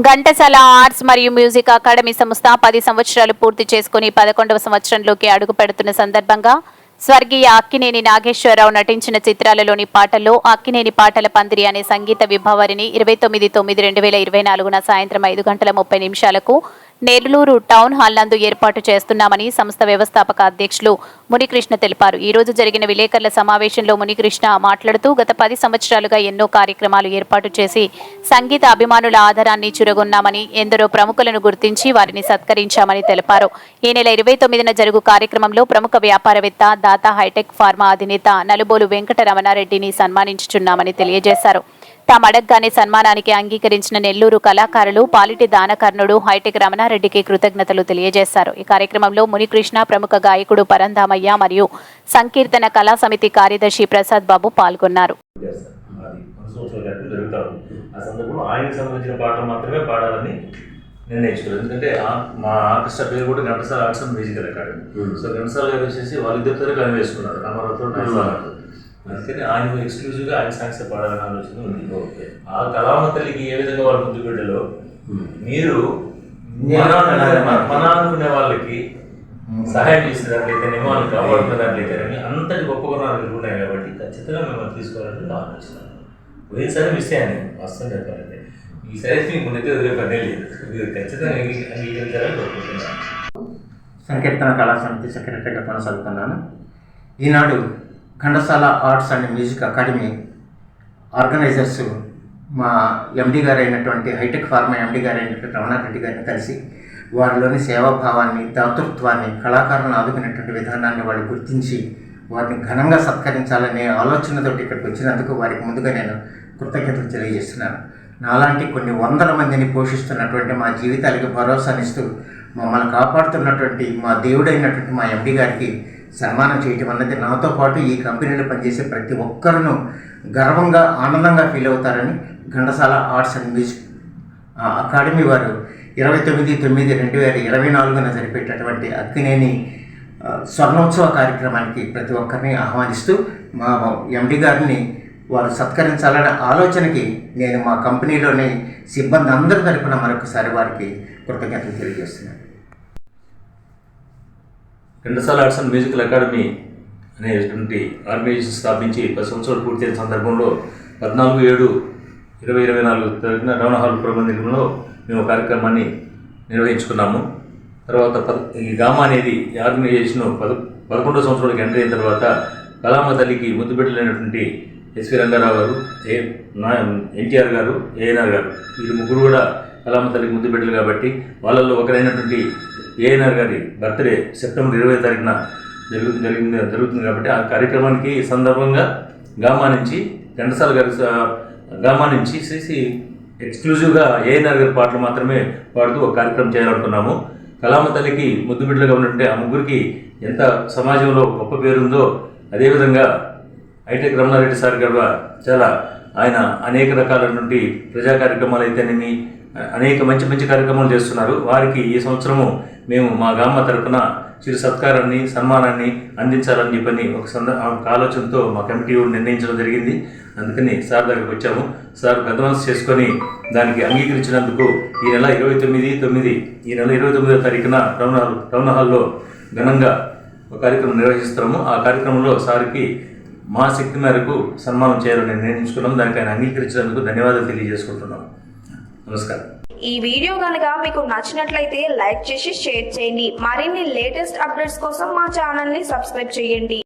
Ghantasala arts మరియు music academy సంస్థ 10 సంవత్సరాలు పూర్తి చేసుకుని 11వ సంవత్సరంలోకి అడుగు పెడుతున్న సందర్భంగా స్వర్గీయ అక్కినేని నాగేశ్వరరావు నటించిన చిత్రాలలోని పాటల్లో అక్కినేని పాటల పందిరి అనే సంగీత విభావరిని 29/9/2024 సాయంత్రం 5:30 నెల్లూరు టౌన్ హాల్ నందు ఏర్పాటు చేస్తున్నామని సంస్థ వ్యవస్థాపక అధ్యక్షులు మునికృష్ణ తెలిపారు. ఈ రోజు జరిగిన విలేకరుల సమావేశంలో మునికృష్ణ మాట్లాడుతూ గత 10 సంవత్సరాలుగా ఎన్నో కార్యక్రమాలు ఏర్పాటు చేసి సంగీత అభిమానుల ఆదరాన్ని చురగొన్నామని, ఎందరో ప్రముఖులను గుర్తించి వారిని సత్కరించామని తెలిపారు. ఈ నెల 29న జరుగు కార్యక్రమంలో ప్రముఖ వ్యాపారవేత్త, దాత హైటెక్ ఫార్మా అధినేత నలుబోలు వెంకటరమణారెడ్డిని సన్మానించుచున్నామని తెలియజేశారు. తాము అడగగానే సన్మానానికి అంగీకరించిన నెల్లూరు కళాకారులు పాలిటి దానకర్ణుడు హైటెక్ రమణారెడ్డికి కృతజ్ఞతలు తెలియజేశారు. ఈ కార్యక్రమంలో మునికృష్ణ, ప్రముఖ గాయకుడు పరంధామయ్య మరియు సంకీర్తన కళా సమితి కార్యదర్శి ప్రసాద్ బాబు పాల్గొన్నారు. నిర్ణయించుకోలేదు. ఎందుకంటే మా ఆర్కెస్ట్రా పేరు కూడా Ghantasala arts and musical academy. So Ghantasala గారు వచ్చేసి వాళ్ళిద్దరితో కలిసి వేసుకున్నారు రామారావుతో. అందుకని ఆయన ఎక్స్క్లూజివ్గా ఆయన సాంగ్స్ పాడాలని ఆలోచన ఉంది. ఆ కళామ తల్లికి ఏ విధంగా వాళ్ళ ముందు బిడ్డలో మీరు మన అనుకునే వాళ్ళకి సహాయం చేసిన దాంట్లయితే, నియమాలను కాపాడుకున్న దాంట్లయితే అంతటి గొప్ప గుణాలు ఉన్నాయి కాబట్టి ఖచ్చితంగా మిమ్మల్ని తీసుకోవాలని ఆలోచన. పోయినసారి మిస్ అయ్యాను వాస్తవం చెప్పాలంటే. ఈసారి మీకు నెత్తి వదిలే పనే లేదు. మీరు ఖచ్చితంగా అంగీకరించాలని కోరుకుంటున్నాను. సంకీర్తన కళా సమితి సెక్రటరీగా కొనసాగుతున్నాను. ఈనాడు Ghantasala arts and music academy organisers మా ఎండి గారు అయినటువంటి హైటెక్ ఫార్మా ఎండి గారు అయినటువంటి రమణారెడ్డి గారిని కలిసి వారిలోని సేవాభావాన్ని, దాతృత్వాన్ని, కళాకారులను ఆదుకునేటువంటి విధానాన్ని వాళ్ళు గుర్తించి వారిని ఘనంగా సత్కరించాలనే ఆలోచనతోటి ఇక్కడికి వచ్చినందుకు వారికి ముందుగా నేను కృతజ్ఞతలు తెలియజేస్తున్నాను. నాలాంటి కొన్ని వందల మందిని పోషిస్తున్నటువంటి, మా జీవితాలకు భరోసానిస్తూ మమ్మల్ని కాపాడుతున్నటువంటి మా దేవుడైనటువంటి మా ఎండి గారికి సన్మానం చేయటం అన్నది నాతో పాటు ఈ కంపెనీలో పనిచేసే ప్రతి ఒక్కరూ గర్వంగా, ఆనందంగా ఫీల్ అవుతారని Ghantasala arts and music academy వారు 29/9/2024 జరిపేటటువంటి అక్కినేని స్వర్ణోత్సవ కార్యక్రమానికి ప్రతి ఒక్కరిని ఆహ్వానిస్తూ మా ఎండి గారిని వారు సత్కరించాలనే ఆలోచనకి నేను మా కంపెనీలోని సిబ్బంది అందరి తరపున మరొకసారి వారికి కృతజ్ఞతలు తెలియజేస్తున్నాను. Ghantasala arts and musical academy అనేటువంటి ఆర్గనైజేషన్ స్థాపించి 10 సంవత్సరాలు పూర్తయిన సందర్భంలో 14/7/2024 జరిగిన టౌన్ హాల్ పురమందిరంలో మేము కార్యక్రమాన్ని నిర్వహించుకున్నాము. తర్వాత ఈ గామా అనేది ఈ ఆర్గనైజేషన్ 11వ సంవత్సరాలకు ఎంటర్ అయిన తర్వాత కళామ తల్లికి ముద్దు బిడ్డలైనటువంటి ఎస్వి రంగారావు గారు, ఎన్టీఆర్ గారు, ఏఎన్ఆర్ గారు, వీరు ముగ్గురు కూడా కళామ తల్లికి ముద్దు బిడ్డలు కాబట్టి వాళ్ళల్లో ఒకరైనటువంటి ఏఎన్ఆర్ గారి బర్త్డే సెప్టెంబర్ 20వ తారీఖున జరుగుతుంది కాబట్టి ఆ కార్యక్రమానికి సందర్భంగా గామా నుంచి ఘంటసాల గారి గామా నుంచి చేసి ఎక్స్క్లూజివ్గా ఏఎన్ఆర్ గారి పాటలు మాత్రమే పాడుతూ ఒక కార్యక్రమం చేయాలనుకున్నాము. కళామ తల్లికి ముద్దు బిడ్డలుగా ఉన్నట్టే ఆ ముగ్గురికి ఎంత సమాజంలో గొప్ప పేరుందో, అదేవిధంగా హైటెక్ రమణారెడ్డి సార్ గారు చాలా ఆయన అనేక రకాలైనటువంటి ప్రజా కార్యక్రమాలు అయితేనేమి అనేక మంచి మంచి కార్యక్రమాలు చేస్తున్నారు. వారికి ఈ సంవత్సరము మేము మా గామ తరపున చిరు సత్కారాన్ని, సన్మానాన్ని అందించాలని చెప్పని ఒక ఆలోచనతో మా కమిటీ నిర్ణయించడం జరిగింది. అందుకని సార్ దగ్గరికి వచ్చాము. సార్ అడ్వాన్స్ చేసుకొని దానికి అంగీకరించినందుకు ఈ నెల 29వ తారీఖున టౌన్ హాల్లో ఘనంగా ఒక కార్యక్రమం నిర్వహిస్తున్నాము. ఆ కార్యక్రమంలో సార్కి మా శక్తి మేరకు సన్మానం చేయాలని నిర్ణయించుకున్నాము. దానికి ఆయన అంగీకరించినందుకు ధన్యవాదాలు తెలియజేసుకుంటున్నాము. నమస్కారం. ఈ వీడియో కనుక మీకు నచ్చినట్లయితే లైక్ చేసి షేర్ చేయండి. మరిన్ని లేటెస్ట్ అప్డేట్స్ కోసం మా ఛానల్ ని సబ్స్క్రైబ్ చేయండి.